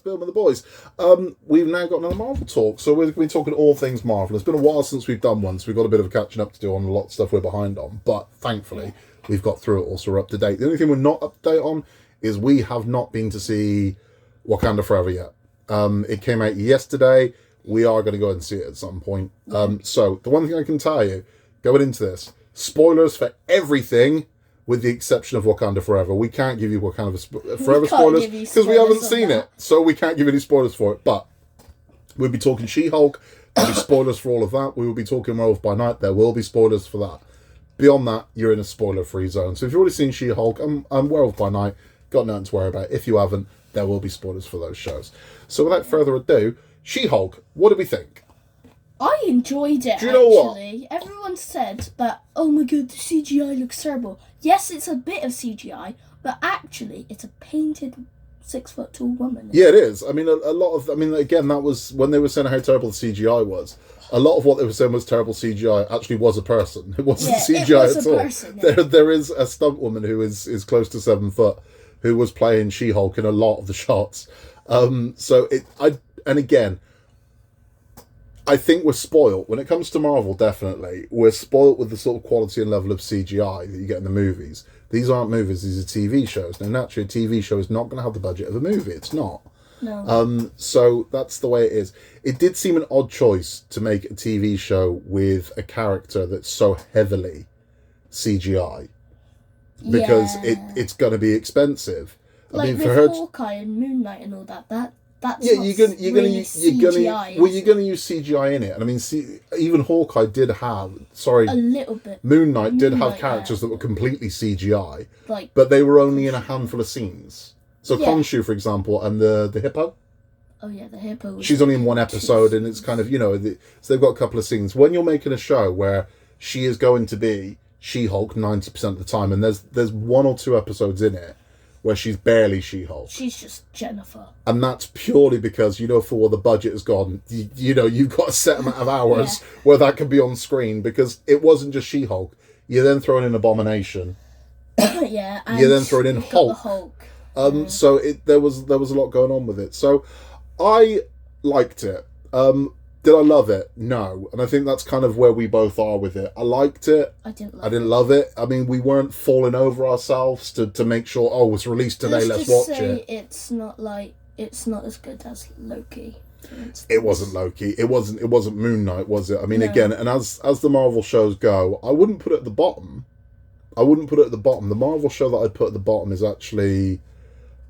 to Bill and the boys. We've now got another Marvel talk, so we've been talking all things Marvel. It's been a while since we've done one, so we've got a bit of a catching up to do on a lot of stuff we're behind on, but thankfully we've got through it all, so we're up to date. The only thing we're not up to date on is we have not been to see Wakanda Forever yet. It came out yesterday. We are going to go and see it at some point. So the one thing I can tell you, going into this, spoilers for everything with the exception of Wakanda Forever. We can't give you Wakanda Forever spoilers because we haven't seen it. So we can't give any spoilers for it. But we'll be talking She-Hulk. There'll be spoilers for all of that. We will be talking Werewolf by Night. There will be spoilers for that. Beyond that, you're in a spoiler-free zone. So if you've already seen She-Hulk and Werewolf by Night, got nothing to worry about. If you haven't, there will be spoilers for those shows. So without further ado, She-Hulk, what do we think? I enjoyed it, do you know actually. What? Everyone said that, oh my god, the CGI looks terrible. Yes, it's a bit of CGI, but actually it's a painted 6-foot-tall woman. Yeah, it is. I mean, a lot of... I mean, again, that was... When they were saying how terrible the CGI was, a lot of what they were saying was terrible CGI actually was a person. It wasn't CGI at all. Person, yeah. There is a stunt woman who is close to 7 foot who was playing She-Hulk in a lot of the shots. And again, I think we're spoiled. When it comes to Marvel, definitely, we're spoiled with the sort of quality and level of CGI that you get in the movies. These aren't movies, these are TV shows. Now, naturally, a TV show is not going to have the budget of a movie. It's not. No. So that's the way it is. It did seem an odd choice to make a TV show with a character that's so heavily CGI. Because it's going to be expensive. Like I mean, with Hawkeye and Moon Knight and all that that's you're gonna use CGI in it, and I mean, even Hawkeye did have a little bit. Moon Knight did have characters that were completely CGI, but they were only in a handful of scenes. So Khonshu, for example, and the hippo. Oh yeah, the hippo. She's only in one episode, and it's kind of so they've got a couple of scenes. When you're making a show where she is going to be She-Hulk 90% of the time, and there's 1 or 2 episodes in it where she's barely She-Hulk. She's just Jennifer. And that's purely because, for where the budget has gone, you've got a set amount of hours where that can be on screen, because it wasn't just She-Hulk. You then throw in Abomination. Yeah, and you then throw in Hulk. So there was a lot going on with it. So I liked it. Did I love it? No. And I think that's kind of where we both are with it. I liked it. I didn't love it. I mean, we weren't falling over ourselves to make sure, it's released today, let's watch it. It's not as good as Loki. It wasn't Loki. It wasn't Moon Knight, was it? I mean, again, and as the Marvel shows go, I wouldn't put it at the bottom. The Marvel show that I'd put at the bottom is actually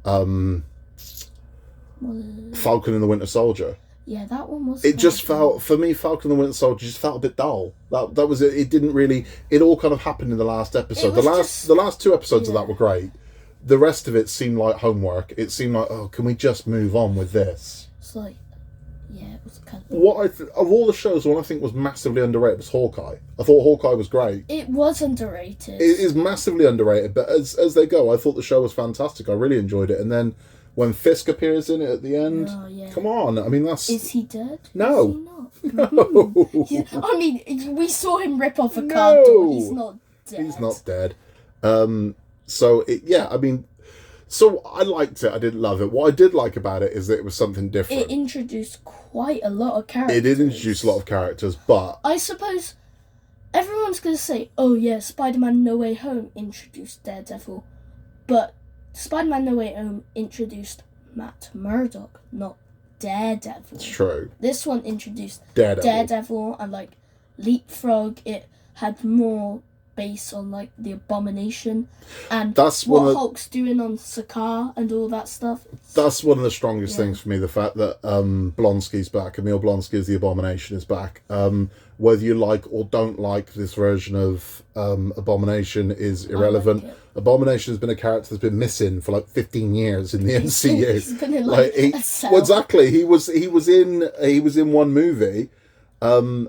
Falcon and the Winter Soldier. Yeah, that one was... It just felt, for me, Falcon and the Winter Soldier just felt a bit dull. That was it. It didn't really... It all kind of happened in the last episode. The last 2 episodes of that were great. The rest of it seemed like homework. It seemed like, can we just move on with this? It's like... Yeah, it was kind of... Of all the shows, the one I think was massively underrated was Hawkeye. I thought Hawkeye was great. It was underrated. It is massively underrated, but as they go, I thought the show was fantastic. I really enjoyed it. And then when Fisk appears in it at the end, come on. I mean, that's... Is he dead? No. Is he not? No. I mean, we saw him rip off a car door. He's not dead. He's not dead. So I liked it. I didn't love it. What I did like about it is that it was something different. It introduced quite a lot of characters. It did introduce a lot of characters, but... I suppose everyone's going to say, oh yeah, Spider-Man No Way Home introduced Daredevil. But Spider-Man No Way Home introduced Matt Murdock, not Daredevil. It's true. This one introduced Daredevil and Leapfrog. It had more base on the Abomination and that's what Hulk's doing on Sakaar and all that stuff. That's one of the strongest things for me, the fact that Blonsky's back, Emil Blonsky as the Abomination is back. Whether you like or don't like this version of Abomination is irrelevant. Abomination has been a character that's been missing for 15 years in the MCU. He's been in exactly. He was in one movie, and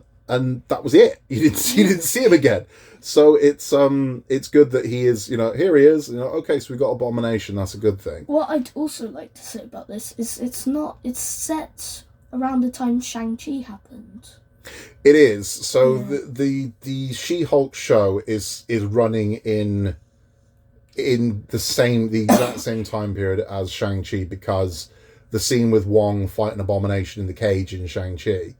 that was it. You didn't see him again. So it's good that he is, here he is, okay, so we got Abomination, that's a good thing. What I'd also like to say about this is it's set around the time Shang-Chi happened. It is. So the She-Hulk show is running in the exact same time period as Shang-Chi, because the scene with Wong fighting Abomination in the cage in Shang-Chi,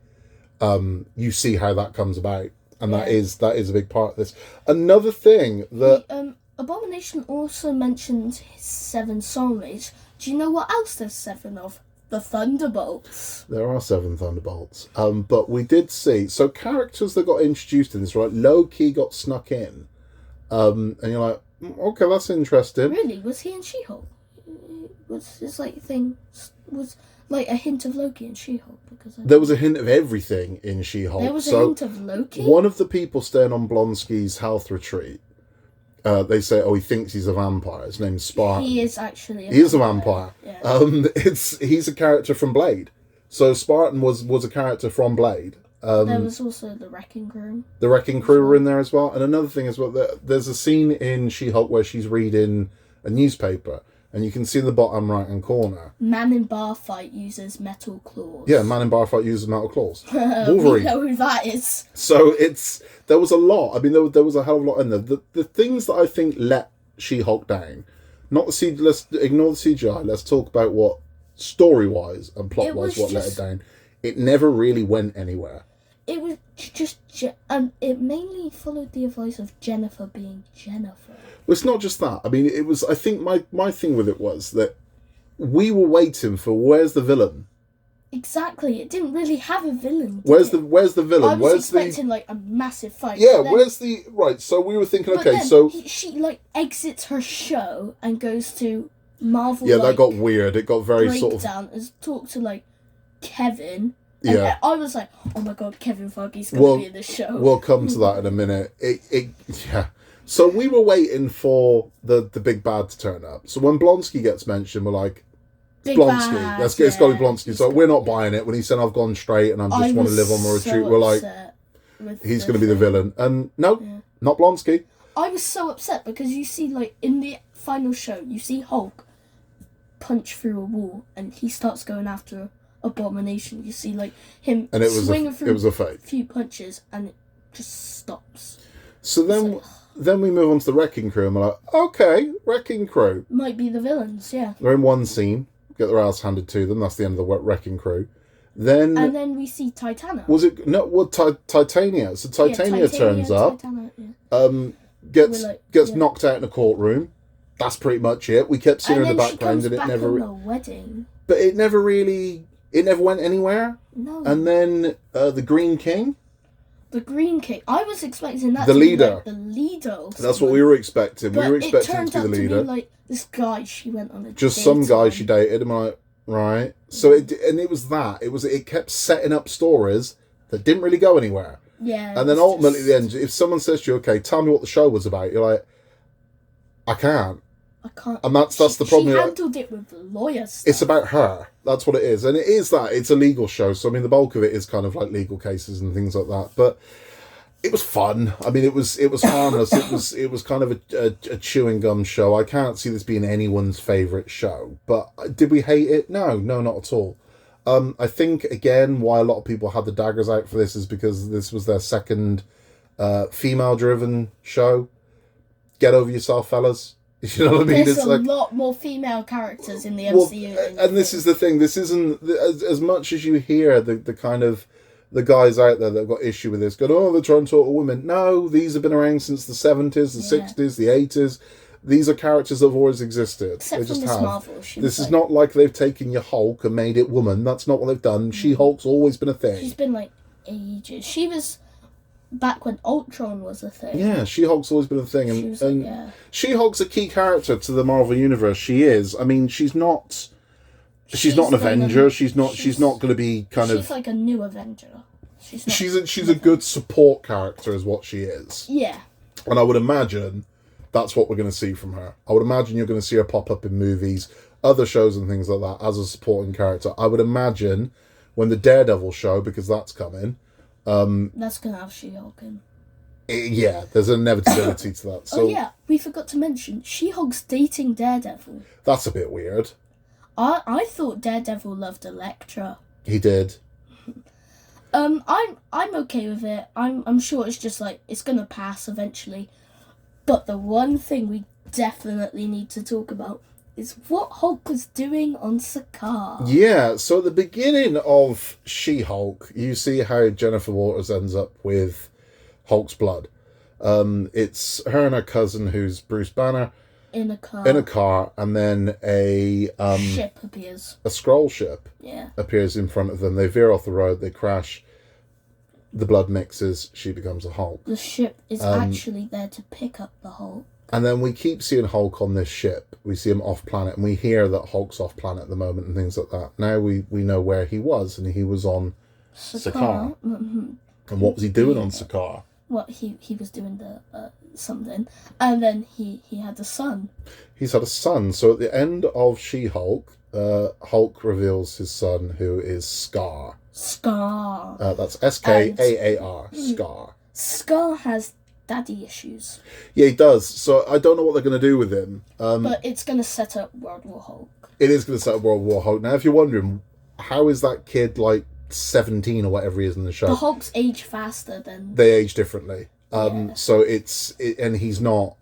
you see how that comes about. And that is a big part of this. Another thing that... Abomination also mentioned his 7 soulmates. Do you know what else there's 7 of? The Thunderbolts. There are 7 Thunderbolts. But we did see... So characters that got introduced in this, right? Low-key got snuck in. And you're like, okay, that's interesting. Really? Was he in She-Hulk? Was his thing... Was like a hint of Loki in She-Hulk? There was a hint of everything in She-Hulk. There was a hint of Loki? One of the people staying on Blonsky's health retreat, they say, he thinks he's a vampire. His name's Spartan. He is actually He is a vampire. Yeah. He's a character from Blade. So Spartan was a character from Blade. There was also the Wrecking Crew. The Wrecking Crew were in there as well. And another thing as well, there's a scene in She-Hulk where she's reading a newspaper. And you can see in the bottom right-hand corner. Man in bar fight uses metal claws. Yeah, Man in bar fight uses metal claws. Wolverine. We know who that is. So there was a lot. I mean, there was a hell of a lot in there. The things that I think let She-Hulk down, let's ignore the CGI. Let's talk about what story-wise and plot-wise what let it down. It never really went anywhere. It was just, it mainly followed the advice of Jennifer being Jennifer. Well, it's not just that. I mean, it was. I think my thing with it was that we were waiting for where's the villain. Exactly. It didn't really have a villain. Where's the villain? I was expecting a massive fight. Yeah. Where's the right? So we were thinking, okay, she exits her show and goes to Marvel. Yeah, that got weird. It got very sort of breakdown and talk to Kevin. Yeah. I was like, oh my god, Kevin Feige's going to be in the show. We'll come to that in a minute. Yeah. So we were waiting for the big bad to turn up. So when Blonsky gets mentioned, we're like, Big Blonsky. bad, It's got to be Blonsky. So we're not buying it. When he said, I've gone straight and I just want to live on my retreat, we're like, he's going to be the villain. And no, not Blonsky. I was so upset because you see, in the final show, you see Hulk punch through a wall and he starts going after Abomination. You see, him and swinging through a fake. a few punches and it just stops. So then we move on to the Wrecking Crew and we're like, okay, Wrecking Crew. Might be the villains, yeah. They're in one scene, get their ass handed to them, that's the end of the Wrecking Crew. And then we see Titania. Was it, no, Titania. So Titania turns up, gets knocked out in a courtroom. That's pretty much it. We kept seeing her in the background and it never... on the wedding. But it never went anywhere. No. And then the Green King. The Green King. I was expecting that the to leader. be the leader. That's what we were expecting. But we were expecting it to be the leader. To be this guy she went on a just date some guy on. she dated. I'm like, right. So it was that. It kept setting up stories that didn't really go anywhere. Yeah. And then ultimately at the end, if someone says to you, okay, tell me what the show was about, you're like, I can't. And that's the problem. She handled it with lawyer stuff. It's about her. That's what it is. And it is that. It's a legal show. So, I mean, the bulk of it is kind of legal cases and things like that. But it was fun. I mean, it was harmless. it was kind of a chewing gum show. I can't see this being anyone's favourite show. But did we hate it? No, not at all. I think, again, why a lot of people had the daggers out for this is because this was their second female-driven show. Get over yourself, fellas. You know what I mean? There's a lot more female characters in the MCU. And this is the thing. This isn't as much as you hear the kind of the guys out there that have got issue with this. Go, they're trying to talk to women. No, these have been around since the 70s, the 60s, the 80s. These are characters that have always existed. Except they just Miss have. Marvel. This is not like they've taken your Hulk and made it woman. That's not what they've done. She-Hulk's always been a thing. She's been ages. She was back when Ultron was a thing. Yeah, She-Hulk's always been a thing. She-Hulk's a key character to the Marvel Universe. She is. I mean, she's not an Avenger. She's not going to be She's like a new Avenger. She's a good support character is what she is. Yeah. And I would imagine that's what we're going to see from her. I would imagine you're going to see her pop up in movies, other shows and things like that as a supporting character. I would imagine when the Daredevil show, because that's coming... that's going to have She-Hulk in. Yeah, there's an inevitability to that. So, we forgot to mention, She-Hulk's dating Daredevil. That's a bit weird. I thought Daredevil loved Elektra. He did. I'm okay with it. I'm sure it's just it's gonna pass eventually. But the one thing we definitely need to talk about is what Hulk was doing on Sakaar. Yeah, so at the beginning of She-Hulk, you see how Jennifer Waters ends up with Hulk's blood. It's her and her cousin, who's Bruce Banner, In a car. in a car, and then a ship appears. a Skrull ship Yeah. appears in front of them. They veer off the road, they crash, the blood mixes, she becomes a Hulk. The ship is actually there to pick up the Hulk. And then we keep seeing Hulk on this ship. We see him off planet, and we hear that Hulk's off planet at the moment and things like that. Now we know where he was, and he was on Sakaar. Mm-hmm. And what was he doing on Sakaar? Well, he was doing the something, and then he had a son. He's had a son. So at the end of She-Hulk, Hulk reveals his son, who is Scar. Scar. That's Skaar. Scar. Scar has daddy issues. Yeah, he does. So I don't know what they're going to do with him. But it's going to set up World War Hulk. It is going to set up World War Hulk. Now, if you're wondering, how is that kid like 17 or whatever he is in the show? The Hulks age faster than... They age differently. Yeah. So and he's not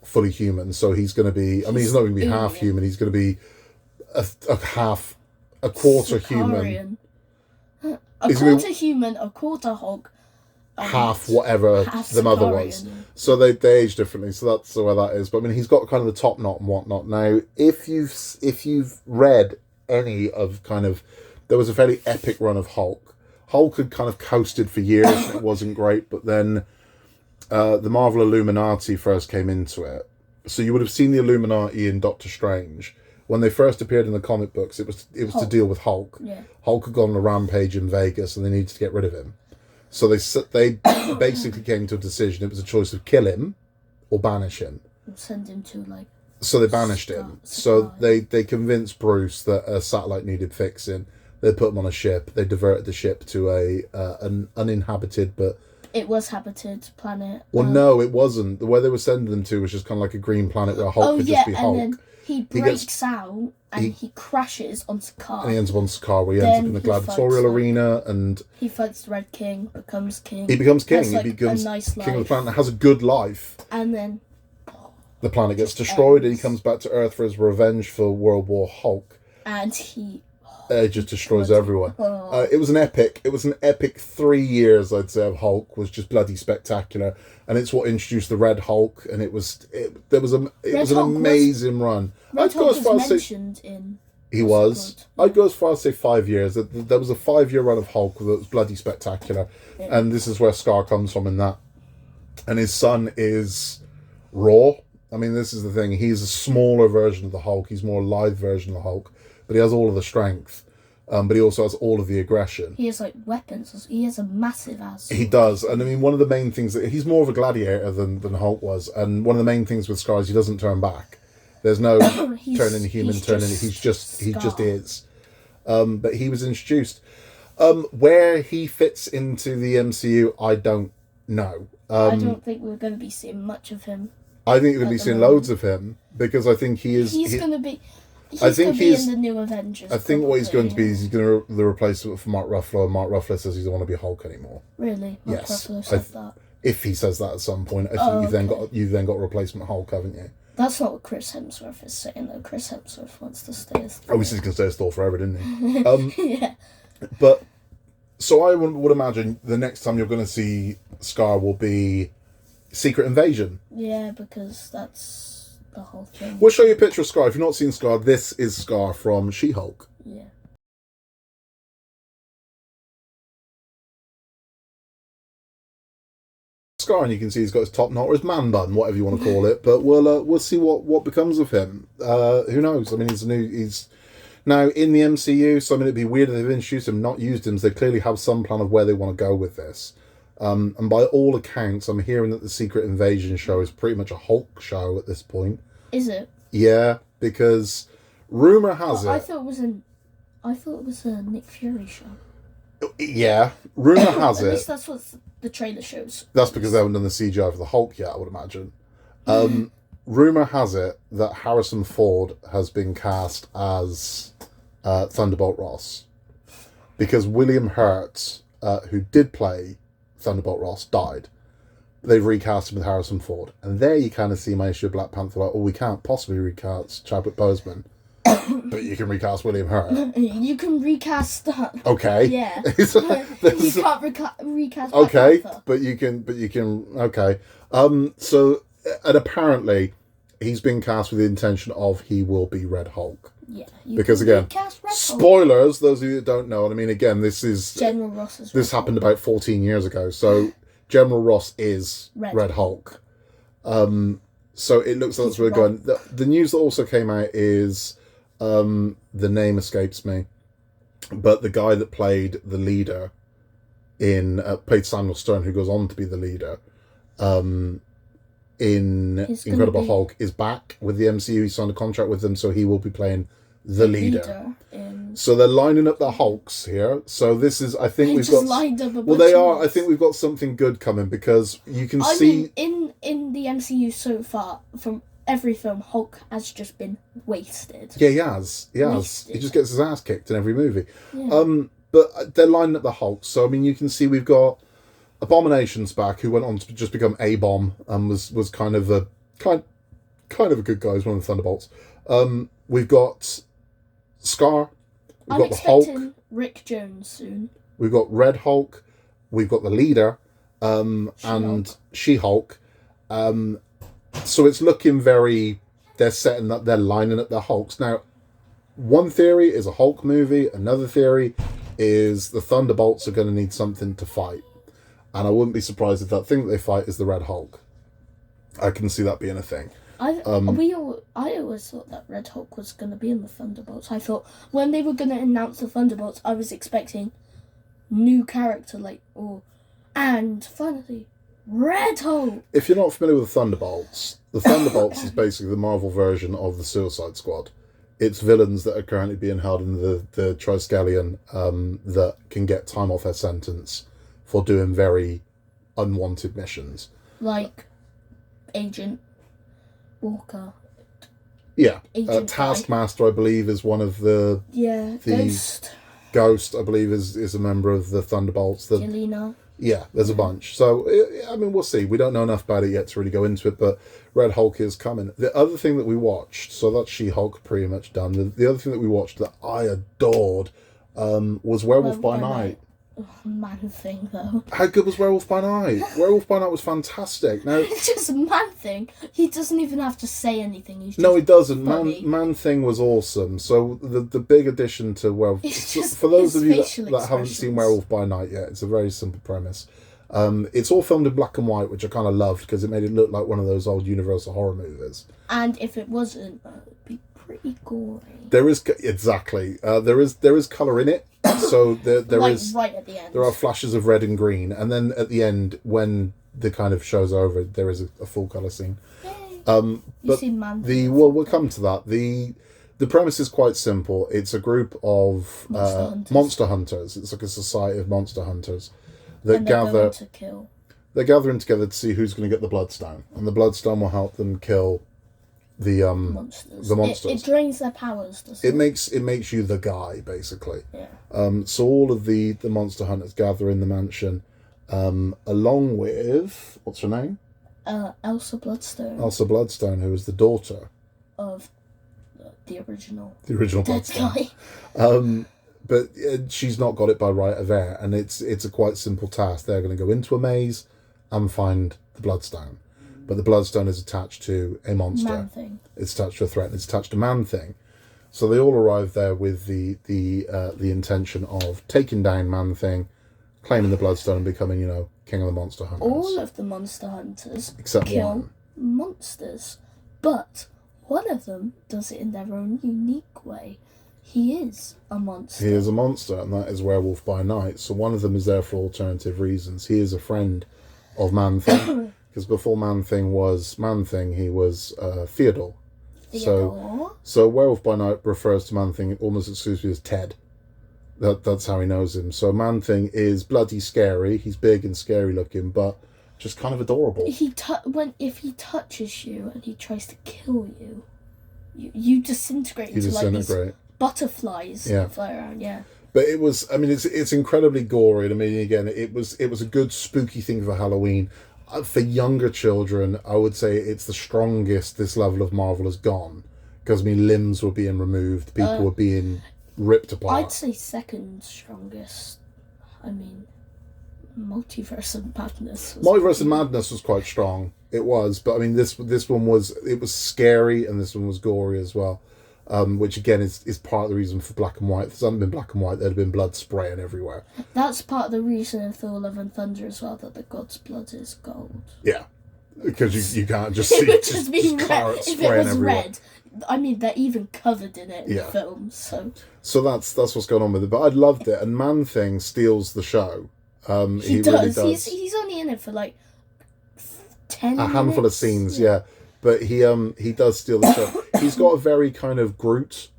fully human. So he's going to be, I mean, he's not going to be half human. He's going to be a quarter human. A quarter human, a quarter Hulk. Half whatever the mother was. So they age differently. So that's where that is. But I mean, he's got kind of the top knot and whatnot. Now, if you've read any of kind of, there was a fairly epic run of Hulk. Hulk had kind of coasted for years and it wasn't great. But then the Marvel Illuminati first came into it. So you would have seen the Illuminati in Doctor Strange. When they first appeared in the comic books, it was to deal with Hulk. Yeah. Hulk had gone on a rampage in Vegas and they needed to get rid of him. So they basically came to a decision. It was a choice of kill him or banish him. Send him to like... So they banished him. So they convinced Bruce that a satellite needed fixing. They put him on a ship. They diverted the ship to an uninhabited but... It was habited planet. Well, no, it wasn't. Where they were sending them to was just kind of like a green planet where Hulk could just be Hulk. And then he breaks out and he crashes on Sakaar. And he ends up on Sakaar, where he ends up in the gladiatorial arena, and he fights the Red King, becomes king. He becomes king. He becomes a nice king of the planet, has a good life. And then the planet gets destroyed, and he comes back to Earth for his revenge for World War Hulk. And he just destroys everyone. It was an epic 3 years, I'd say, of Hulk. Was just bloody spectacular, and it's what introduced the Red Hulk, and it was an amazing run. Red Hulk was mentioned in... He was. I'd go as far as say 5 years. There was a 5-year run of Hulk that was bloody spectacular, and this is where Scar comes from in that. And his son is Raw. I mean, this is the thing. He's a smaller version of the Hulk. He's more a lithe version of the Hulk, but he has all of the strength. But he also has all of the aggression. He has like weapons. He has a massive ass. He does, and I mean, one of the main things that he's more of a gladiator than Hulk was, and one of the main things with Scar is he doesn't turn back. There's no turning human, turning. He just is. But he was introduced. Where he fits into the MCU, I don't know. I don't think we're going to be seeing much of him. I think we're going to be seeing loads of him because I think he is. He's going to be. I think he's in the new Avengers. I think what he's going to be is he's going to replace it for Mark Ruffalo, and Mark Ruffalo says he doesn't want to be Hulk anymore. Really? Mark Ruffalo said that. If he says that at some point, I think you've then got a replacement Hulk, haven't you? That's not what Chris Hemsworth is saying, though. Chris Hemsworth wants to stay as Thor. Oh, he's going to stay as Thor forever, didn't he? Yeah. But, so I would imagine the next time you're going to see Scar will be Secret Invasion. Yeah, because that's the whole thing. We'll show you a picture of Scar. If you've not seen Scar, this is Scar from She-Hulk. Yeah. Scar, and you can see he's got his top knot or his man bun, whatever you want to call it. But we'll see what becomes of him. Who knows? I mean, he's now in the MCU. So I mean, it'd be weird if they've introduced him, not used him. So they clearly have some plan of where they want to go with this. And by all accounts, I'm hearing that the Secret Invasion show is pretty much a Hulk show at this point. Is it? Yeah, because rumor has it. I thought it was a Nick Fury show. Yeah, rumor has it. At least that's what the trailer shows. That's because they haven't done the CGI for the Hulk yet, I would imagine. Rumor has it that Harrison Ford has been cast as Thunderbolt Ross, because William Hurt, who did play Thunderbolt Ross, died. they've recast him with Harrison Ford. And there you kind of see my issue with Black Panther, like, oh, we can't possibly recast Chadwick Boseman, but you can recast William Hurt. You can recast. Okay. Yeah. You can't recast. Black Okay, Panther. but you can. Okay. So, and apparently, he's been cast with the intention of he will be Red Hulk. Yeah. Because again, spoilers. Those of you that don't know, and I mean, again, this is General Ross's. This happened about 14 years ago, so General Ross is Red Hulk. So it looks like that's where we're going. The news that also came out is the name escapes me, but the guy that played the leader played Samuel Stern, who goes on to be the leader in Incredible Hulk, is back with the MCU. He signed a contract with them, so he will be playing the leader. So they're lining up the Hulks here. So this is, I think we've got. Lined up they are. I think we've got something good coming because you can see. Mean, in the MCU so far, from every film, Hulk has just been wasted. Yeah, he has. He just gets his ass kicked in every movie. Yeah. But they're lining up the Hulks. So I mean, you can see we've got Abomination's back, who went on to just become A-Bomb and was kind of a kind of a good guy. He's one of the Thunderbolts. We've got Scar. We've got the Hulk. Rick Jones soon. We've got Red Hulk. We've got the leader, and She-Hulk. So it's looking very. They're setting up. They're lining up the Hulks now. One theory is a Hulk movie. Another theory is the Thunderbolts are going to need something to fight, and I wouldn't be surprised if that thing that they fight is the Red Hulk. I can see that being a thing. I always thought that Red Hulk was going to be in the Thunderbolts. I thought when they were going to announce the Thunderbolts, I was expecting new character and finally Red Hulk. If you're not familiar with the Thunderbolts is basically the Marvel version of the Suicide Squad. It's villains that are currently being held in the Triskelion that can get time off their sentence for doing very unwanted missions. Like Agent Walker. Yeah. Taskmaster, I believe, is one of the... Yeah, Ghost, I believe, is a member of the Thunderbolts. Yelena. Yeah, there's a bunch. So, I mean, we'll see. We don't know enough about it yet to really go into it, but Red Hulk is coming. The other thing that we watched, so that's She-Hulk pretty much done. The other thing that we watched that I adored was Werewolf by Night. Man-Thing, though. How good was Werewolf by Night? Werewolf by Night was fantastic. Now, it's just Man-Thing. He doesn't even have to say anything. He's just no, he doesn't. funny. Man-Thing was awesome. So the big addition to Werewolf... For those of you that haven't seen Werewolf by Night yet, it's a very simple premise. It's all filmed in black and white, which I kind of loved because it made it look like one of those old Universal horror movies. And if it wasn't, it would be pretty gory. There is... Exactly. There is colour in it. So there is right at the end. There are flashes of red and green, and then at the end, when the kind of show's over, there is a full colour scene. You've seen we'll come to that. The premise is quite simple. It's a group of monster hunters. It's like a society of monster hunters that gather to kill. They're gathering together to see who's going to get the Bloodstone, and the Bloodstone will help them kill the monsters. It drains their powers, doesn't it? It makes you the guy, basically. Yeah. So all of the monster hunters gather in the mansion, along with what's her name? Elsa Bloodstone. Elsa Bloodstone, who is the daughter of the original Bloodstone guy. But she's not got it by right of air, and it's a quite simple task. They're going to go into a maze and find the Bloodstone. But the Bloodstone is attached to a monster. Man-Thing. It's attached to a threat. It's attached to Man-Thing. So they all arrive there with the intention of taking down Man-Thing, claiming the Bloodstone, and becoming, king of the monster hunters. All of the monster hunters except kill one monsters, but one of them does it in their own unique way. He is a monster. He is a monster, and that is Werewolf by Night. So one of them is there for alternative reasons. He is a friend of Man-Thing. Because before Man-Thing was Man-Thing, he was Theodore. So Werewolf by Night refers to Man-Thing almost exclusively as Ted. That's how he knows him. So Man-Thing is bloody scary. He's big and scary looking, but just kind of adorable. If he touches you and he tries to kill you, you disintegrate into like these butterflies that fly around. Yeah. But it was. I mean, it's incredibly gory. I mean, again, it was a good spooky thing for Halloween. For younger children, I would say it's the strongest this level of Marvel has gone. Because, I mean, limbs were being removed, people were being ripped apart. I'd say second strongest. I mean, Multiverse of Madness. Multiverse of Madness was quite strong. It was, but I mean, this one was scary, and this one was gory as well. Which again is part of the reason for black and white. If it hadn't been black and white, there'd have been blood spraying everywhere. That's part of the reason in Thor: Love and Thunder as well, that the god's blood is gold. Yeah, because you can't just see it would just be red. If it was everywhere. Red, I mean, they're even covered in it in films. So that's what's going on with it. But I loved it, and Man Thing steals the show. He really does. He's only in it for like 10 a handful of scenes, yeah. But he does steal the show. He's got a very kind of Groot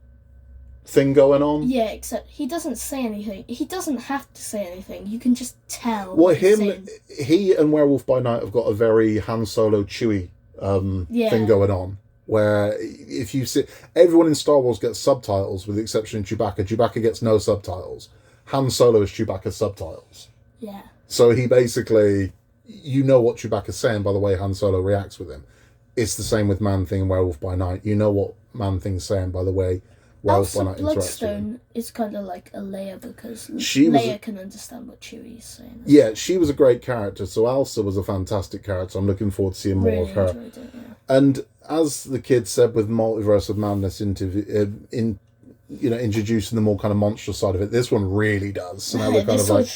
thing going on. Yeah, except he doesn't say anything. He doesn't have to say anything. You can just tell. Well, he and Werewolf by Night have got a very Han Solo Chewie thing going on. Where if you see, everyone in Star Wars gets subtitles with the exception of Chewbacca. Chewbacca gets no subtitles. Han Solo is Chewbacca's subtitles. Yeah. So he basically, you know what Chewbacca's saying by the way Han Solo reacts with him. It's the same with Man Thing and Werewolf by Night. You know what Man Thing's saying by the way Werewolf by Night interacts with him. Bloodstone is kind of like a Leia because Leia can understand what Chewie's saying. Yeah, she was a great character. So Elsa was a fantastic character. I'm looking forward to seeing more of her. Enjoyed it, yeah. And as the kid said with Multiverse of Madness introducing the more kind of monstrous side of it, this one really does. So now we're kind of like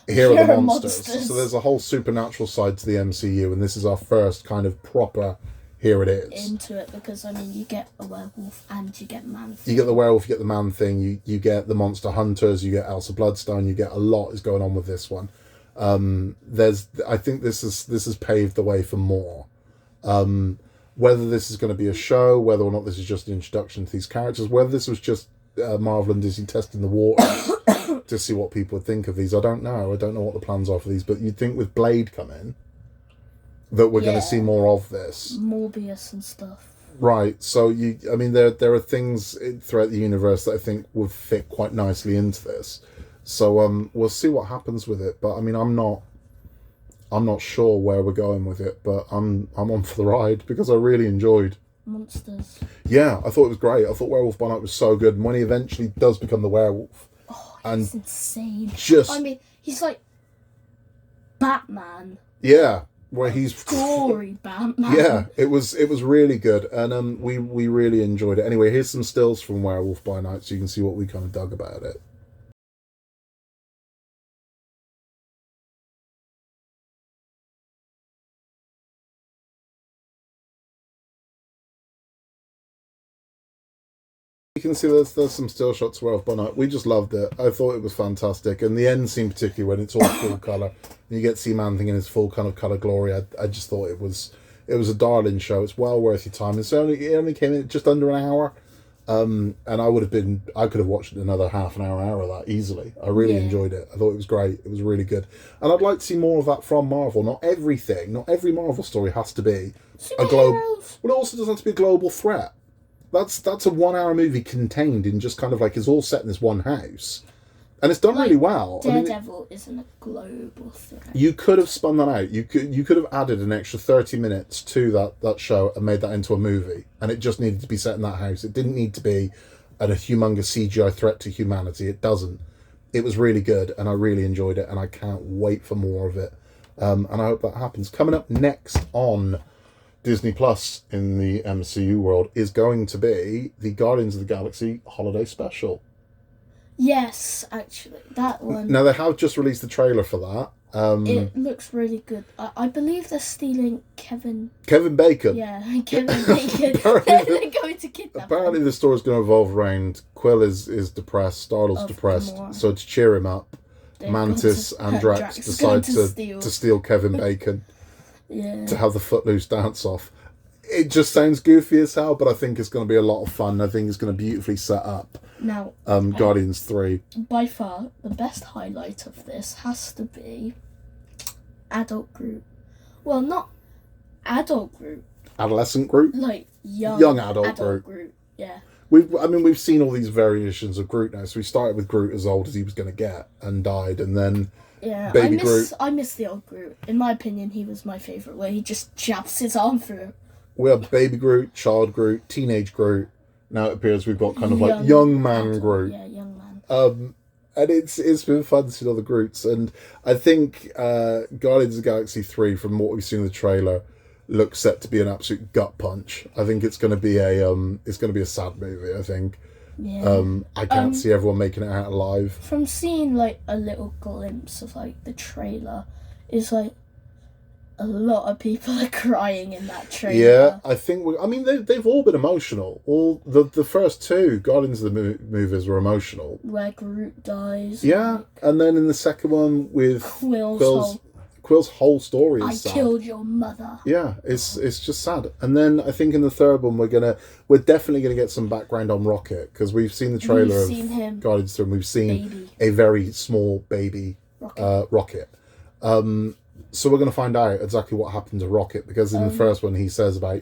here are the monsters. So there's a whole supernatural side to the MCU, and this is our first kind of proper here it is. Into it, because I mean you get a werewolf and you get Man Thing. You get the werewolf, you get the Man Thing, you get the monster hunters, you get Elsa Bloodstone, you get a lot is going on with this one. I think this has paved the way for more. Whether this is going to be a show, whether or not this is just an introduction to these characters, whether this was just Marvel and Disney testing the water to see what people would think of these, I don't know. I don't know what the plans are for these, but you'd think with Blade coming that we're going to see more of this. Morbius and stuff. Right, so there are things throughout the universe that I think would fit quite nicely into this. So we'll see what happens with it, but I mean I'm not sure where we're going with it, but I'm on for the ride because I really enjoyed Monsters. Yeah, I thought it was great. I thought Werewolf by Night was so good, and when he eventually does become the werewolf, he's insane. I mean, he's like Batman. Yeah, where he's gory Batman. Yeah, it was really good, and we really enjoyed it. Anyway, here's some stills from Werewolf by Night, so you can see what we kind of dug about it. You can see there's some still shots of Werewolf by Night. We just loved it. I thought it was fantastic, and the end scene particularly when it's all full colour, and you get to see Man Thing in his full kind of colour glory. I just thought it was a darling show. It's well worth your time. It only came in just under an hour, and I could have watched another half an hour of that easily. I really enjoyed it. I thought it was great. It was really good, and I'd like to see more of that from Marvel. Not every Marvel story has to be a global. Well, it also doesn't have to be a global threat. That's a 1 hour movie contained in just kind of like it's all set in this one house. And it's done really well. Daredevil isn't a global threat. You could have spun that out. You could have added an extra 30 minutes to that show and made that into a movie. And it just needed to be set in that house. It didn't need to be a humongous CGI threat to humanity. It doesn't. It was really good and I really enjoyed it and I can't wait for more of it. And I hope that happens. Coming up next on Disney Plus in the MCU world is going to be the Guardians of the Galaxy holiday special. Yes, actually, that one. Now, they have just released the trailer for that. It looks really good. I believe they're stealing Kevin Bacon. Yeah, Kevin Bacon. They're going to kidnap Apparently, him. the story's going to revolve around Quill is depressed, Star-Lord's depressed, so to cheer him up, Mantis and Drax decide to steal Kevin Bacon. Yeah. To have the Footloose dance off. It just sounds goofy as hell, but I think it's going to be a lot of fun. I think it's going to beautifully set up now Guardians 3. By far, the best highlight of this has to be adult Groot. Well, not adult Groot. Adolescent Groot? Like young adult Groot. Yeah. We've seen all these variations of Groot now. So we started with Groot as old as he was going to get and died, and then Yeah, Baby Groot. I miss the old Groot. In my opinion, he was my favourite, where he just jabs his arm through. We have Baby Groot, Child Groot, Teenage Groot. Now it appears we've got kind of like young man adult, Groot. Yeah, young man. And it's been fun seeing all the Groots. And I think Guardians of the Galaxy 3, from what we've seen in the trailer, looks set to be an absolute gut punch. I think it's going to be a sad movie. I think. Yeah. I can't see everyone making it out alive. From seeing like a little glimpse of like the trailer, it's like a lot of people are crying in that trailer. Yeah, I think they've all been emotional. All the first two Guardians of the movies were emotional. Where Groot dies. Yeah, and then in the second one with Quill's whole story is sad. I killed your mother. Yeah, it's just sad. And then I think in the third one we're definitely gonna get some background on Rocket, because we've seen the trailer of Guardians 3 and we've seen a very small baby Rocket. So we're going to find out exactly what happened to Rocket, because in the first one he says about,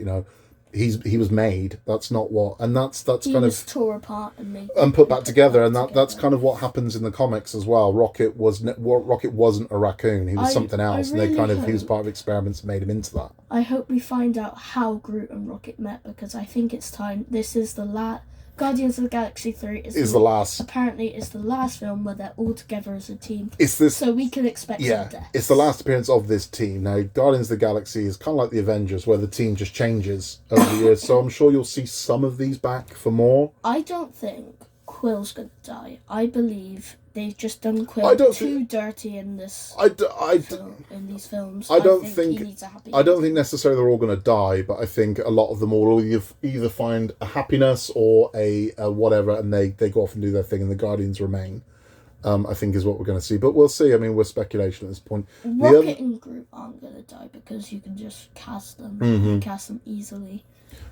he was made. That's not what, and that's he kind was of tore apart and put back together, and that's kind of what happens in the comics as well. Rocket wasn't a raccoon; he was something else, and he was part of experiments that made him into that. I hope we find out how Groot and Rocket met, because I think it's time. This is the last. Guardians of the Galaxy 3 is the last. Apparently, it's the last film where they're all together as a team. So we can expect some deaths. It's the last appearance of this team. Now, Guardians of the Galaxy is kind of like the Avengers, where the team just changes over the years. So I'm sure you'll see some of these back for more. I don't think Quill's going to die. I believe they've just done Quill too dirty in this. In these films. I don't think he needs a happy I don't think necessarily they're all going to die, but I think a lot of them will either find a happiness or a whatever, and they go off and do their thing, and the Guardians remain. I think is what we're going to see, but we'll see. I mean, we're speculation at this point. Rocket and Groot aren't going to die because you can just cast them. You can cast them easily.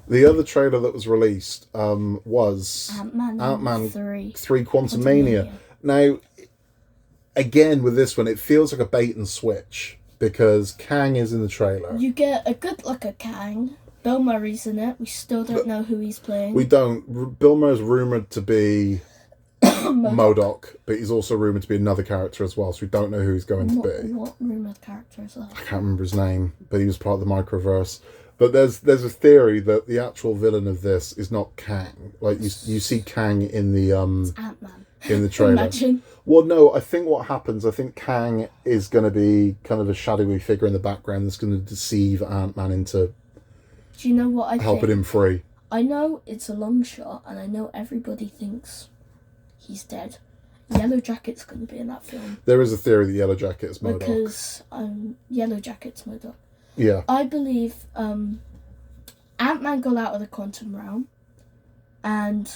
The other trailer that was released was Antman 3 Quantumania. Now, again, with this one, it feels like a bait and switch, because Kang is in the trailer. You get a good look at Kang. Bill Murray's in it. We still don't know who he's playing. We don't. Bill Murray's rumoured to be MODOK, but he's also rumoured to be another character as well, so we don't know who he's going to be. What rumoured character is that? I can't remember his name, but he was part of the microverse. But there's a theory that the actual villain of this is not Kang. Like, you see Kang in the Antman. In the trailer. Imagine. Well, no, I think what happens, I think Kang is going to be kind of a shadowy figure in the background that's going to deceive Ant-Man into Do you know what I helping him free. I know it's a long shot, and I know everybody thinks he's dead. Yellow Jacket's going to be in that film. There is a theory that Yellow Jacket is MODOK. Because Yellow Jacket's MODOK. Yeah. I believe Ant-Man got out of the quantum realm, and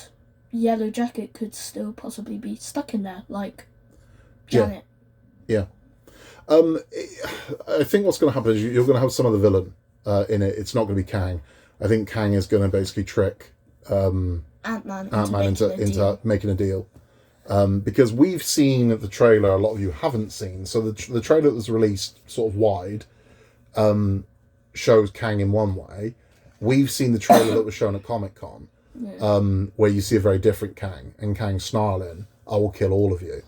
Yellow Jacket could still possibly be stuck in there, like Janet. Yeah. I think what's going to happen is you're going to have some other villain in it. It's not going to be Kang. I think Kang is going to basically trick Ant-Man into making a deal. Because we've seen the trailer, a lot of you haven't seen. So the trailer that was released sort of wide shows Kang in one way. We've seen the trailer that was shown at Comic-Con, where you see a very different Kang, and Kang snarling, "I will kill all of you."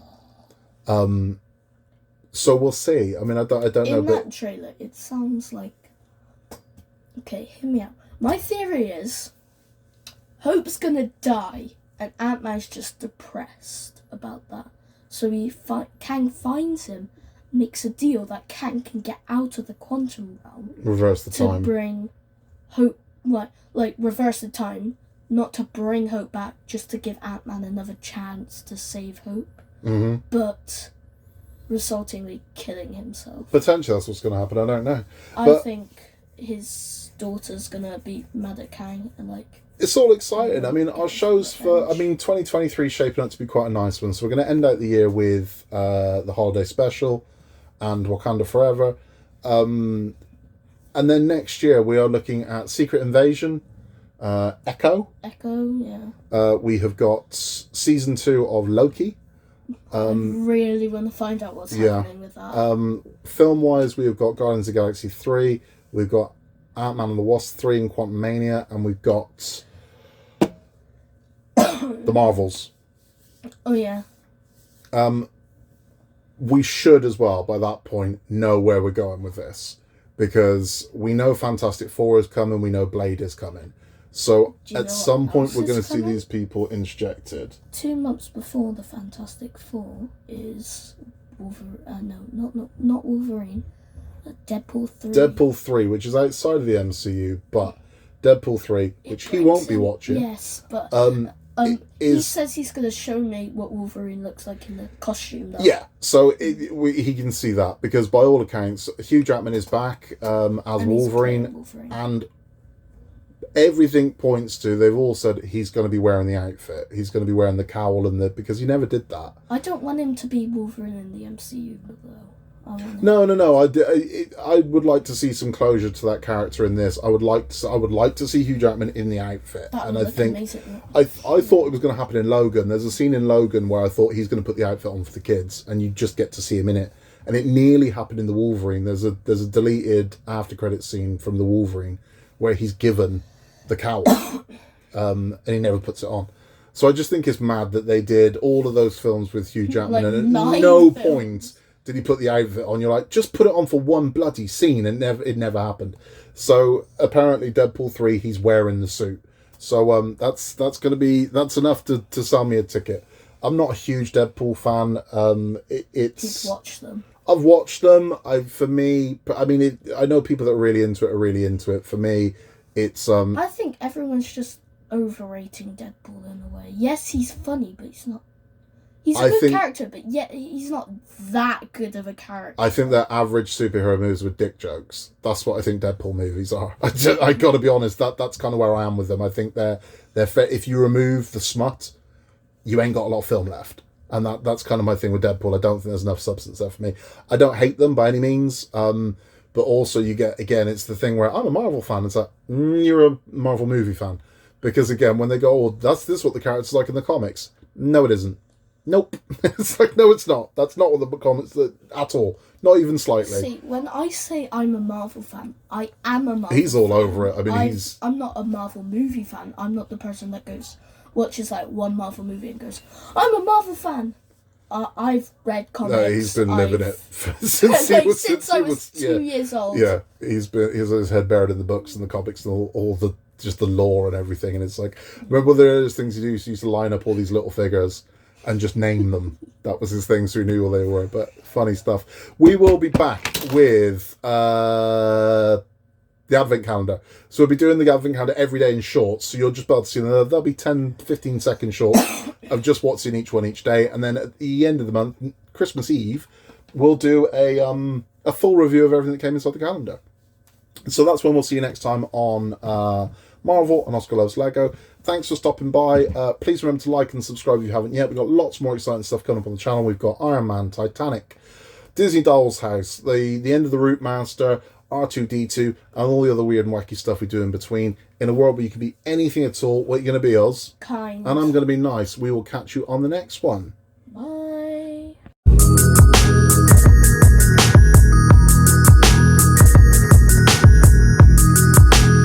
So we'll see. I mean, I don't know. In that trailer, it sounds like... Okay, hear me out. My theory is Hope's gonna die, and Ant-Man's just depressed about that. So Kang finds him, makes a deal that Kang can get out of the quantum realm. Reverse the time. To bring Hope... Like, reverse the time. Not to bring Hope back, just to give Ant-Man another chance to save Hope. Mm-hmm. But resultingly killing himself. Potentially that's what's going to happen, I don't know. I think his daughter's going to be mad at Kang and like... It's all exciting. I mean, our shows for... 2023 is shaping up to be quite a nice one. So we're going to end out the year with the holiday special and Wakanda Forever. And then next year we are looking at Secret Invasion, Echo. Yeah. We have got season 2 of Loki. I really want to find out what's happening with that. Film-wise, we have got Guardians of the Galaxy 3. We've got Antman and the Wasp 3 and Quantumania. And we've got the Marvels. Oh, yeah. we should as well, by that point, know where we're going with this. Because we know Fantastic Four is coming, we know Blade is coming. So at some point we're going to see these people injected. 2 months before the Fantastic Four is Wolverine. Not Wolverine. Deadpool 3. Deadpool 3, which is outside of the MCU, but Deadpool 3, which he won't be watching. Yes, but he says he's going to show me what Wolverine looks like in the costume, though. Yeah, so he can see that, because by all accounts, Hugh Jackman is back as Wolverine, and everything points to, they've all said he's going to be wearing the outfit. He's going to be wearing the cowl, because he never did that. I don't want him to be Wolverine in the MCU, though. No. I would like to see some closure to that character in this. I would like to see Hugh Jackman in the outfit, and I think I thought it was going to happen in Logan. There's a scene in Logan where I thought he's going to put the outfit on for the kids, and you just get to see him in it. And it nearly happened in the Wolverine. There's a deleted after credit scene from the Wolverine where he's given the cowl, and he never puts it on. So I just think it's mad that they did all of those films with Hugh Jackman, and at no point did he put the outfit on. You're like, just put it on for one bloody scene, and it never happened. So apparently Deadpool 3, he's wearing the suit. So that's enough to sell me a ticket. I'm not a huge Deadpool fan. You've watched them. I've watched them. I know people that are really into it. For me, it's I think everyone's just overrating Deadpool in a way. Yes, he's funny, but he's not. He's a good character, but yet he's not that good of a character. I think they're average superhero movies with dick jokes. That's what I think Deadpool movies are. I got to be honest. That's kind of where I am with them. I think they're if you remove the smut, you ain't got a lot of film left, and that's kind of my thing with Deadpool. I don't think there's enough substance there for me. I don't hate them by any means, but also you get, again, it's the thing where I'm a Marvel fan. It's like you're a Marvel movie fan, because again, when they go, oh, this is what the character's like in the comics. No, it isn't. Nope. It's like, no, it's not. That's not what the comics at all. Not even slightly. See, when I say I'm a Marvel fan, I am a Marvel fan. He's all over it. I mean, I'm not a Marvel movie fan. I'm not the person that watches like one Marvel movie and goes, I'm a Marvel fan. I've read comics. No, he's been living it since I was 2 years old. Yeah, he's had his head buried in the books and the comics and all the just the lore and everything. And it's like, remember those things he used to line up all these little figures and just name them. That was his thing, so we knew what they were. But funny stuff. We will be back with the Advent Calendar. So we'll be doing the Advent Calendar every day in shorts. So you'll just be able to see them. There'll be 10, 15 second shorts of just what's in each one each day. And then at the end of the month, Christmas Eve, we'll do a full review of everything that came inside the calendar. So that's when we'll see you next time on Marvel and Oscar Loves Lego. Thanks for stopping by. Please remember to like and subscribe if you haven't yet. We've got lots more exciting stuff coming up on the channel. We've got Iron Man, Titanic, Disney Doll's House, the End of the Route Master, R2-D2, and all the other weird and wacky stuff we do in between. In a world where you can be anything at all, what are you going to be, Oz? Kind. And I'm going to be nice. We will catch you on the next one.